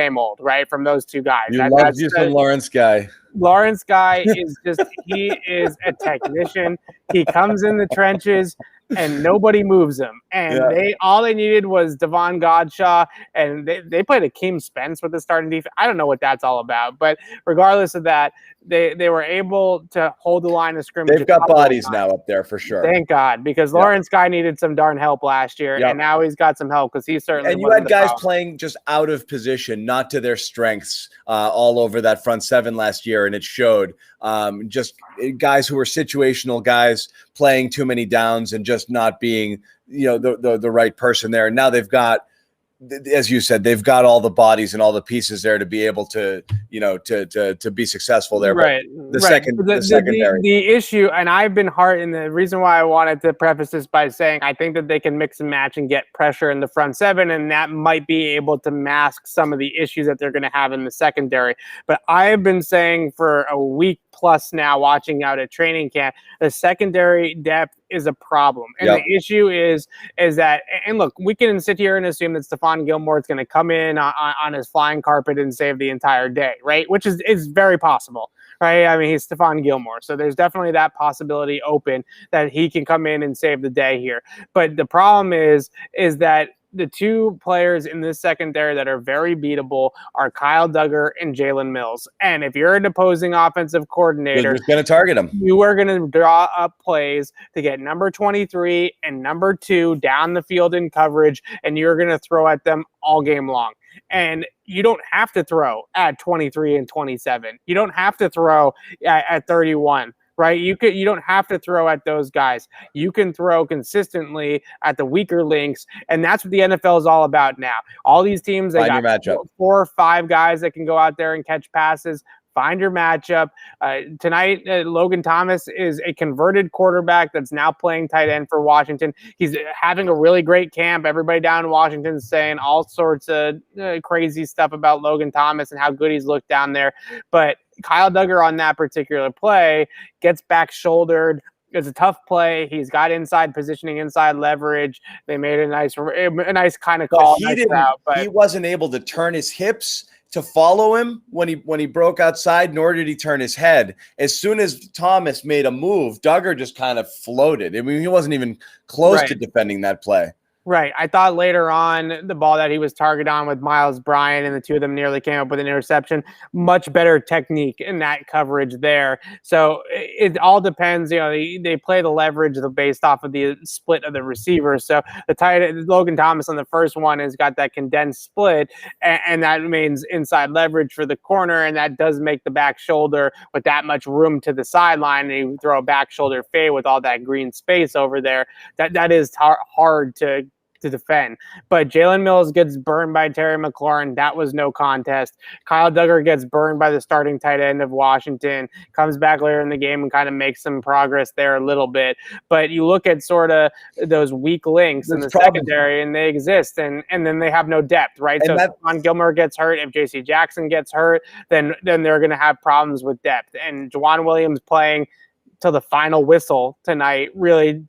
right, from those two guys. That's some Lawrence Guy. Lawrence Guy is he is a technician. He comes in the trenches and nobody moves him. And all they needed was Devon Godshaw, and they played Akeem Spence with the starting defense. I don't know what that's all about, but regardless of that, they were able to hold the line of scrimmage. They've got bodies now up there for sure. Thank God, because Lawrence Guy needed some darn help last year, and now he's got some help because he certainly. And you had guys playing just out of position, not to their strengths, all over that front seven last year, and it showed. Just guys who were situational guys playing too many downs and just not being, the right person there. And now they've got, as you said, they've got all the bodies and all the pieces there to be able to, to be successful there. Right. The secondary. The issue, and I've been hard, and the reason why I wanted to preface this by saying I think that they can mix and match and get pressure in the front seven, and that might be able to mask some of the issues that they're going to have in the secondary. But I have been saying for a week plus now watching out at training camp. The secondary depth is a problem. And the issue is that, and look, we can sit here and assume that Stephon Gilmore is going to come in on his flying carpet and save the entire day, right? Which is very possible, right? I mean, he's Stephon Gilmore. So there's definitely that possibility open that he can come in and save the day here. But the problem is that the two players in this secondary that are very beatable are Kyle Duggar and Jalen Mills. And if you're an opposing offensive coordinator, you're going to target them. You are going to draw up plays to get number 23 and number 2 down the field in coverage, and you're going to throw at them all game long. And you don't have to throw at 23 and 27. You don't have to throw at 31. Right? You don't have to throw at those guys. You can throw consistently at the weaker links, and that's what the NFL is all about now. All these teams, they got 4 or 5 guys that can go out there and catch passes. Find your matchup. Tonight, Logan Thomas is a converted quarterback that's now playing tight end for Washington. He's having a really great camp. Everybody down in Washington is saying all sorts of crazy stuff about Logan Thomas and how good he's looked down there. But Kyle Duggar on that particular play gets back shouldered. It's a tough play. He's got inside positioning, inside leverage. They made a nice kind of call. He wasn't able to turn his hips to follow him when he broke outside, nor did he turn his head. As soon as Thomas made a move, Duggar just kind of floated. I mean, he wasn't even close to defending that play. Right. I thought later on the ball that he was targeted on with Miles Bryant and the two of them nearly came up with an interception. Much better technique in that coverage there. So it all depends. You know, they play the leverage based off of the split of the receivers. So the tight end, Logan Thomas on the first one has got that condensed split, and that means inside leverage for the corner, and that does make the back shoulder with that much room to the sideline. And you throw a back shoulder fade with all that green space over there. That is hard to defend. But Jalen Mills gets burned by Terry McLaurin. That was no contest. Kyle Duggar gets burned by the starting tight end of Washington, comes back later in the game and kind of makes some progress there a little bit. But you look at sort of those weak links in the secondary, and they exist, and then they have no depth, right? And so if Stephon Gilmore gets hurt, if J.C. Jackson gets hurt, then they're going to have problems with depth. And Juwan Williams playing till the final whistle tonight, really,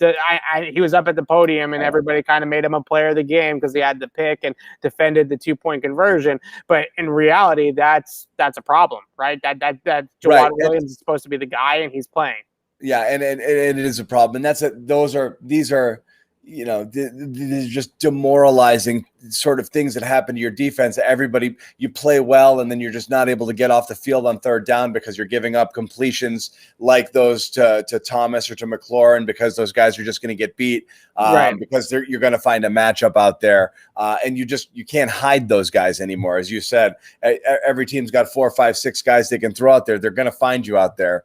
he was up at the podium and everybody kind of made him a player of the game because he had the pick and defended the 2-point conversion. But in reality, that's a problem, right? That Juwan Williams is supposed to be the guy and he's playing. Yeah, and it is a problem. And these are you know, these are just demoralizing sort of things that happen to your defense. Everybody, you play well, and then you're just not able to get off the field on third down because you're giving up completions like those to Thomas or to McLaurin because those guys are just going to get beat because you're going to find a matchup out there. And you can't hide those guys anymore. As you said, every team's got 4, 5, 6 guys they can throw out there. They're going to find you out there.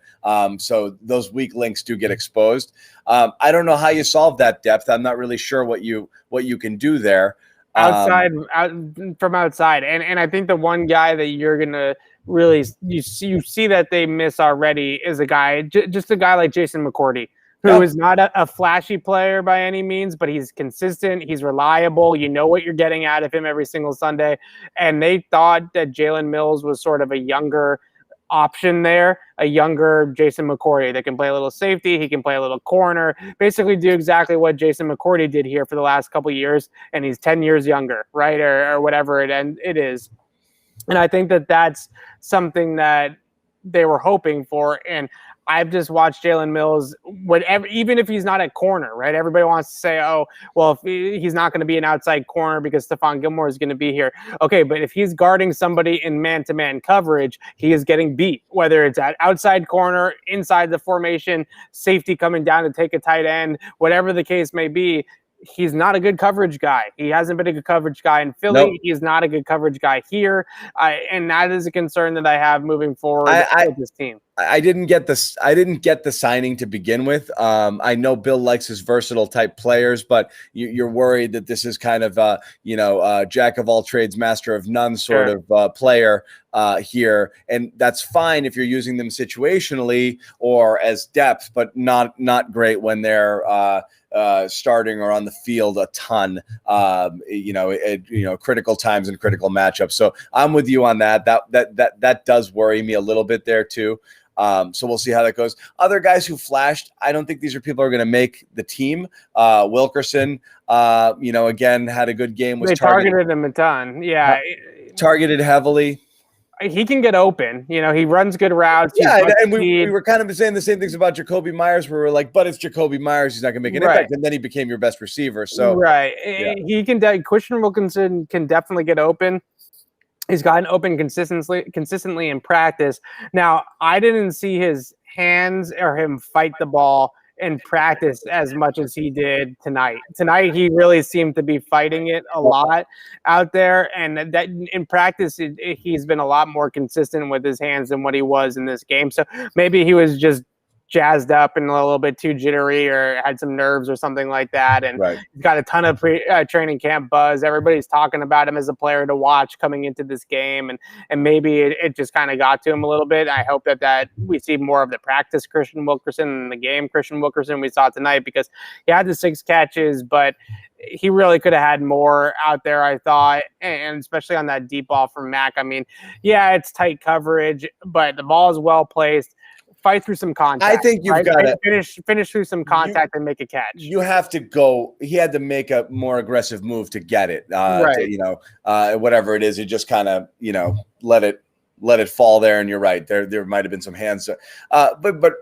So those weak links do get exposed. I don't know how you solve that depth. I'm not really sure what you can do there. From outside. And I think the one guy that you're going to really, you see that they miss already is a guy, just a guy like Jason McCourty, who is not a flashy player by any means, but he's consistent. He's reliable. You know what you're getting out of him every single Sunday. And they thought that Jalen Mills was sort of a younger option there, a younger Jason McCourty that can play a little safety. He can play a little corner, basically do exactly what Jason McCourty did here for the last couple of years. And he's 10 years younger, right? Or whatever it is. And I think that that's something that they were hoping for. And I've just watched Jalen Mills, even if he's not at corner, right? Everybody wants to say, oh, well, if he's not going to be an outside corner because Stephon Gilmore is going to be here. Okay, but if he's guarding somebody in man-to-man coverage, he is getting beat, whether it's at outside corner, inside the formation, safety coming down to take a tight end, whatever the case may be. He's not a good coverage guy. He hasn't been a good coverage guy in Philly. Nope. He's not a good coverage guy here. And that is a concern that I have moving forward with this team. I didn't get this. I didn't get the signing to begin with. I know Bill likes his versatile type players, but you're worried that this is kind of jack of all trades, master of none sort of player here, and that's fine if you're using them situationally or as depth, but not great when they're starting or on the field a ton. Critical times and critical matchups. So I'm with you on that. That does worry me a little bit there too. So we'll see how that goes. Other guys who flashed, I don't think these are people who are going to make the team. Wilkerson, again, had a good game. They targeted him a ton. Yeah. Targeted heavily. He can get open. He runs good routes. Yeah, and we were kind of saying the same things about Jacoby Myers, where we're like, but it's Jacoby Myers. He's not going to make an impact. And then he became your best receiver. So yeah. He can. Christian Wilkinson can definitely get open. He's gotten open consistently in practice. Now, I didn't see his hands or him fight the ball in practice as much as he did tonight. Tonight, he really seemed to be fighting it a lot out there, and that in practice, he's been a lot more consistent with his hands than what he was in this game. So maybe he was just jazzed up and a little bit too jittery or had some nerves or something like that. And he's got a ton of training camp buzz. Everybody's talking about him as a player to watch coming into this game. And maybe it just kind of got to him a little bit. I hope that we see more of the practice Christian Wilkerson and the game Christian Wilkerson we saw tonight, because he had the 6 catches, but he really could have had more out there, I thought, and especially on that deep ball from Mac. I mean, yeah, it's tight coverage, but the ball is well placed. Fight through some contact. I think you've got to finish through some contact and make a catch. You have to go. He had to make a more aggressive move to get it. Whatever it is, you just kind of let it fall there. And you're right. There might have been some hands, but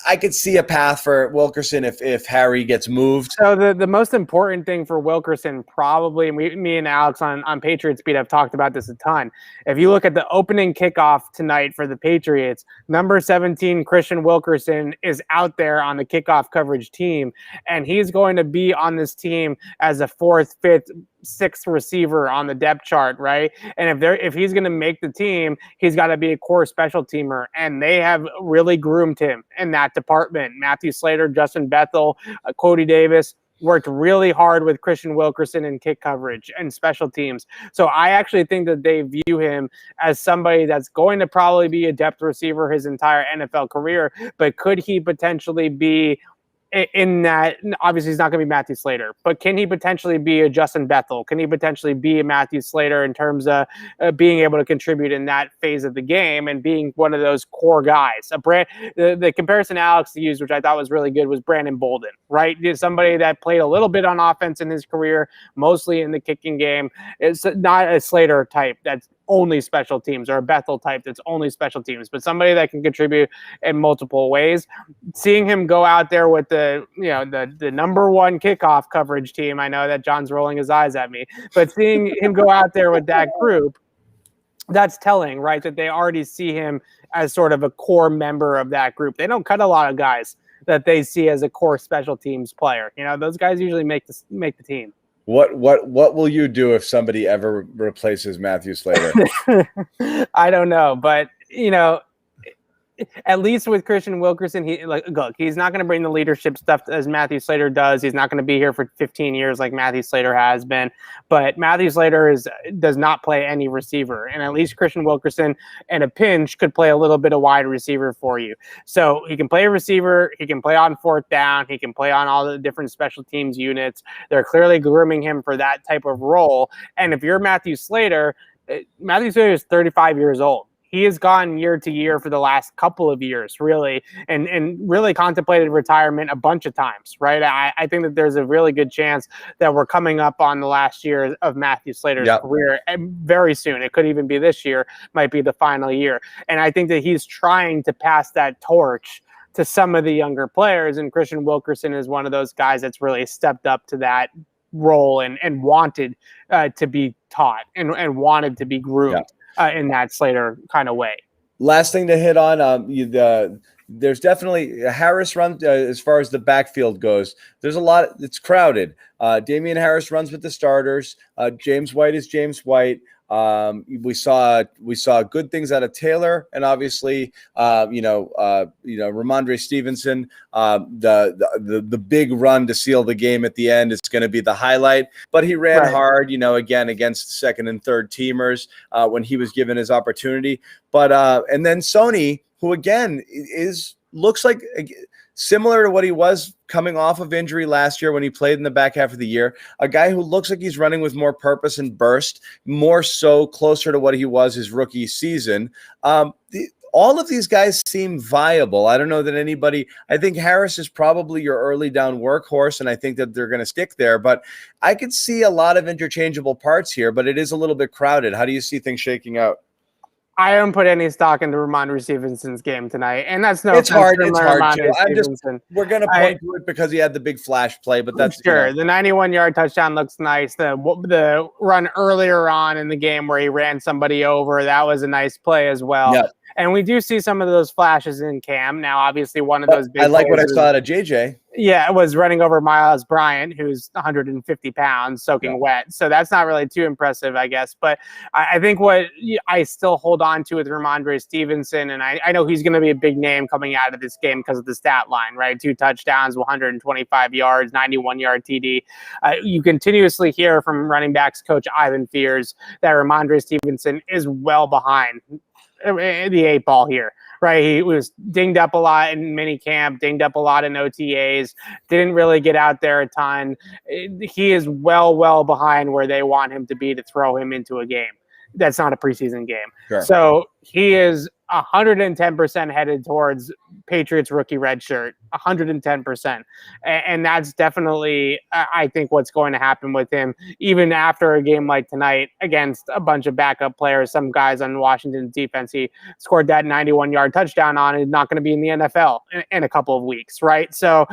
I could see a path for Wilkerson if Harry gets moved. So the most important thing for Wilkerson, probably, me and Alex on Patriots Beat have talked about this a ton. If you look at the opening kickoff tonight for the Patriots, number 17, Christian Wilkerson, is out there on the kickoff coverage team, and he's going to be on this team as a 4th, 5th, 6th receiver on the depth chart, right? And if he's going to make the team, he's got to be a core special teamer, and they have really groomed him in that department. Matthew Slater, Justin Bethel, Cody Davis worked really hard with Christian Wilkerson in kick coverage and special teams. So I actually think that they view him as somebody that's going to probably be a depth receiver his entire NFL career, but could he potentially be in that? Obviously he's not going to be Matthew Slater, but can he potentially be a Justin Bethel? Can he potentially be a Matthew Slater in terms of being able to contribute in that phase of the game and being one of those core guys? The comparison Alex used, which I thought was really good, was Brandon Bolden, right? Somebody that played a little bit on offense in his career, mostly in the kicking game. It's not a Slater type that's only special teams, or a Bethel type that's only special teams, but somebody that can contribute in multiple ways. Seeing him go out there with the number 1 kickoff coverage team, I know that John's rolling his eyes at me, but seeing him go out there with that group, that's telling, right? That they already see him as sort of a core member of that group. They don't cut a lot of guys that they see as a core special teams player. Those guys usually make the team. What will you do if somebody ever replaces Matthew Slater? I don't know, but at least with Christian Wilkerson, he's not going to bring the leadership stuff as Matthew Slater does. He's not going to be here for 15 years like Matthew Slater has been. But Matthew Slater does not play any receiver, and at least Christian Wilkerson, in a pinch, could play a little bit of wide receiver for you. So he can play a receiver. He can play on 4th down. He can play on all the different special teams units. They're clearly grooming him for that type of role. And if you're Matthew Slater is 35 years old. He has gone year to year for the last couple of years, really, and really contemplated retirement a bunch of times, right? I think that there's a really good chance that we're coming up on the last year of Matthew Slater's career, and very soon. It could even be this year, might be the final year. And I think that he's trying to pass that torch to some of the younger players, and Christian Wilkerson is one of those guys that's really stepped up to that role and wanted to be taught and wanted to be groomed in that Slater kind of way. Last thing to hit on, there's definitely a Harris run as far as the backfield goes. There's a lot. It's crowded. Damian Harris runs with the starters. James White is James White. We saw good things out of Taylor, and obviously, Ramondre Stevenson. The big run to seal the game at the end is going to be the highlight. But he ran hard, again against second and third teamers when he was given his opportunity. But and then Sony, who again looks like similar to what he was coming off of injury last year when he played in the back half of the year, a guy who looks like he's running with more purpose and burst, more so closer to what he was his rookie season. all of these guys seem viable. I don't know that anybody. I think Harris is probably your early down workhorse, and I think that they're going to stick there. But I could see a lot of interchangeable parts here, but it is a little bit crowded. How do you see things shaking out? I don't put any stock into Ramondre Stevenson's game tonight, and that's no. It's hard. It's hard to. We're going to point to it because he had the big flash play, but that's sure. The 91-yard touchdown looks nice. The run earlier on in the game where he ran somebody over, that was a nice play as well. Yep. And we do see some of those flashes in Cam. Now, obviously, one of those big. I like what I saw out of JJ. Yeah, it was running over Miles Bryant, who's 150 pounds, soaking wet. So that's not really too impressive, I guess. But I think what I still hold on to with Ramondre Stevenson, and I know he's going to be a big name coming out of this game because of the stat line, right? 2 touchdowns, 125 yards, 91-yard TD. You continuously hear from running backs coach Ivan Fears that Ramondre Stevenson is well behind the 8 ball here, right? He was dinged up a lot in mini camp, dinged up a lot in OTAs, didn't really get out there a ton. He is well behind where they want him to be to throw him into a game. That's not a preseason game. Sure. So he is 110% headed towards Patriots rookie red shirt, 110%. And that's definitely, I think, what's going to happen with him, even after a game like tonight against a bunch of backup players, some guys on Washington's defense. He scored that 91-yard touchdown on and not going to be in the NFL in a couple of weeks, right? So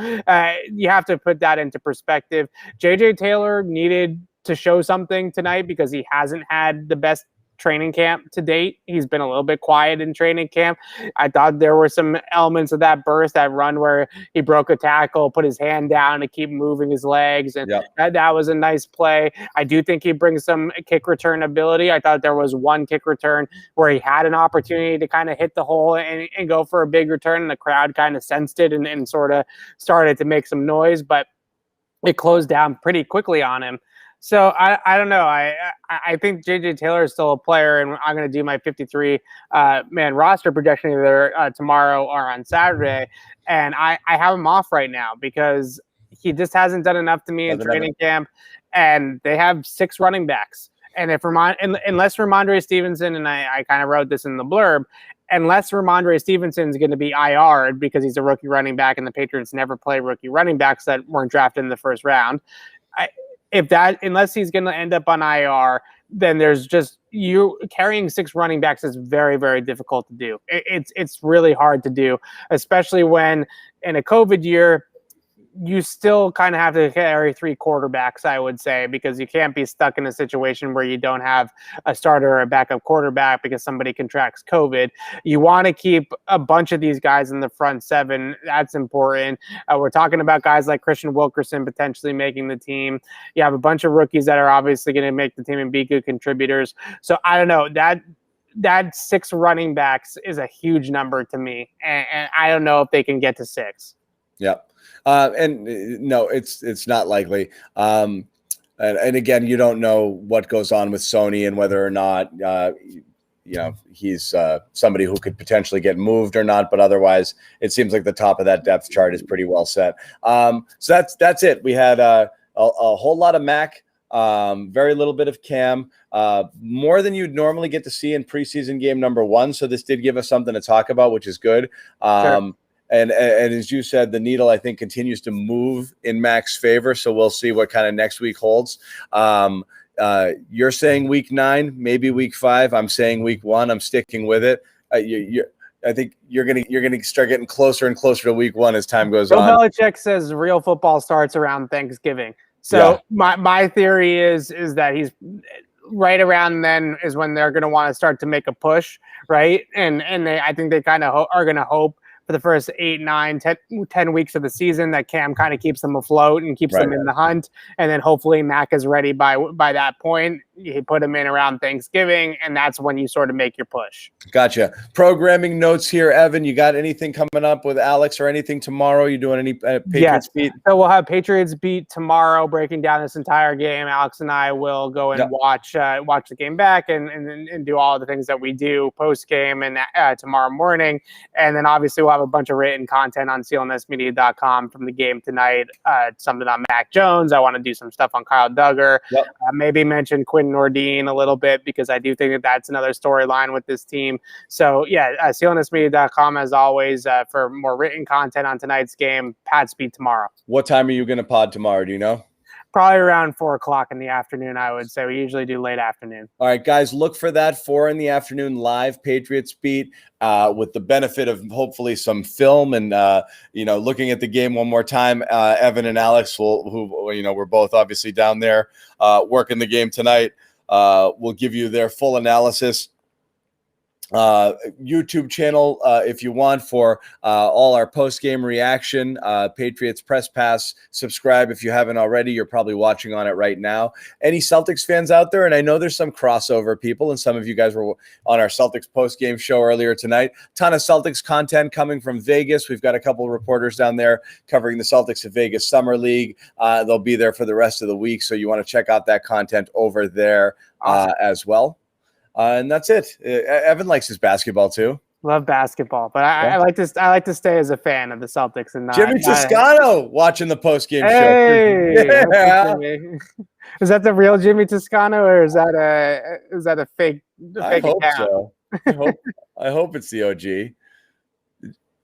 you have to put that into perspective. J.J. Taylor needed to show something tonight because he hasn't had the best training camp to date. He's been a little bit quiet in training camp. I thought there were some elements of that burst, that run where he broke a tackle, put his hand down to keep moving his legs, and that was a nice play. I do think he brings some kick return ability. I thought there was one kick return where he had an opportunity to kind of hit the hole and go for a big return, and the crowd kind of sensed it and sort of started to make some noise, but it closed down pretty quickly on him. So I don't know. I think J.J. Taylor is still a player, and I'm going to do my 53-man roster projection either tomorrow or on Saturday. And I have him off right now because he just hasn't done enough to me in training camp, and they have 6 running backs. And unless Ramondre Stevenson, and I kind of wrote this in the blurb, unless Ramondre Stevenson is going to be IR'd because he's a rookie running back and the Patriots never play rookie running backs that weren't drafted in the first round, unless he's going to end up on IR, then there's just you carrying 6 running backs is very, very difficult to do. It's really hard to do, especially when in a COVID year, you still kind of have to carry 3 quarterbacks, I would say, because you can't be stuck in a situation where you don't have a starter or a backup quarterback because somebody contracts COVID. You want to keep a bunch of these guys in the front 7. That's important. We're talking about guys like Christian Wilkerson potentially making the team. You have a bunch of rookies that are obviously going to make the team and be good contributors. So I don't know, that 6 running backs is a huge number to me. And I don't know if they can get to 6. Yeah. And no, it's not likely. And again, you don't know what goes on with Sony and whether or not, he's somebody who could potentially get moved or not. But otherwise, it seems like the top of that depth chart is pretty well set. So that's it. We had a whole lot of Mac, very little bit of Cam, more than you'd normally get to see in preseason game number 1. So this did give us something to talk about, which is good. Sure. And as you said, the needle, I think, continues to move in Mac's favor. So we'll see what kind of next week holds. You're saying week 9, maybe week 5. I'm saying week 1. I'm sticking with it. I think you're gonna start getting closer and closer to week 1 as time goes on. Bill Belichick says real football starts around Thanksgiving. So my theory is that he's right around then is when they're going to want to start to make a push, right? And I think they kind of are going to hope for the first 8, 9, 10 weeks of the season that Cam kind of keeps them afloat and keeps them in the hunt. And then hopefully Mac is ready by that point. You put him in around Thanksgiving, and that's when you sort of make your push. Gotcha. Programming notes here, Evan. You got anything coming up with Alex or anything tomorrow? You doing any Patriots beat? So we'll have Patriots beat tomorrow, breaking down this entire game. Alex and I will go and watch the game back and do all the things that we do post game and tomorrow morning. And then obviously we'll have a bunch of written content on CLNSmedia.com from the game tonight. Something on Mac Jones. I want to do some stuff on Kyle Duggar. Maybe mention Quinn mention Nordine a little bit because I do think that that's another storyline with this team. So yeah, CLNSmedia.com as always for more written content on tonight's game. Pats beat tomorrow. What time are you going to pod tomorrow? Do you know? Probably around 4 o'clock in the afternoon, I would say. We usually do late afternoon. All right, guys, look for that 4 in the afternoon live Patriots beat with the benefit of hopefully some film and, looking at the game one more time. Evan and Alex, who we're both obviously down there working the game tonight, will give you their full analysis. YouTube channel if you want for all our post-game reaction, Patriots Press Pass. Subscribe if you haven't already. You're probably watching on it right now. Any Celtics fans out there? And I know there's some crossover people, and some of you guys were on our Celtics post-game show earlier tonight. Ton of Celtics content coming from Vegas. We've got a couple of reporters down there covering the Celtics at Vegas Summer League. They'll be there for the rest of the week, so you want to check out that content over there as well. And that's it. Evan likes his basketball too. Love basketball, but I like to stay as a fan of the Celtics and not Jimmy Toscano watching the post game show. Yeah. Is that the real Jimmy Toscano or is that a fake? I hope account? so. I hope it's the OG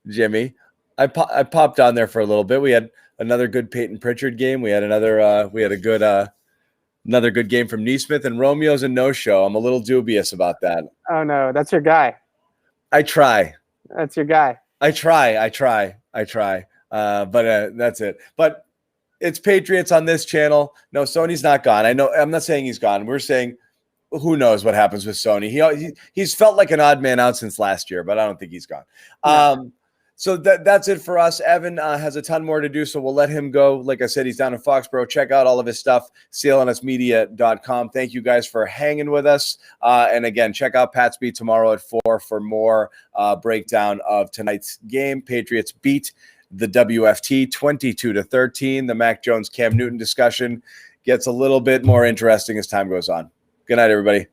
Jimmy. I popped on there for a little bit. We had another good Peyton Pritchard game. We had another good game from Neesmith, and Romeo's a no-show. I'm a little dubious about that. Oh, no. That's your guy. I try. That's your guy. I try. But that's it. But it's Patriots on this channel. No, Sony's not gone. I'm not saying he's gone. We're saying who knows what happens with Sony. He's felt like an odd man out since last year, but I don't think he's gone. No. So that's it for us. Evan has a ton more to do, so we'll let him go. Like I said, he's down in Foxboro. Check out all of his stuff, clnsmedia.com. Thank you guys for hanging with us. And again, check out Pats Beat tomorrow at 4 for more breakdown of tonight's game. Patriots beat the WFT 22-13. The Mac Jones, Cam Newton discussion gets a little bit more interesting as time goes on. Good night, everybody.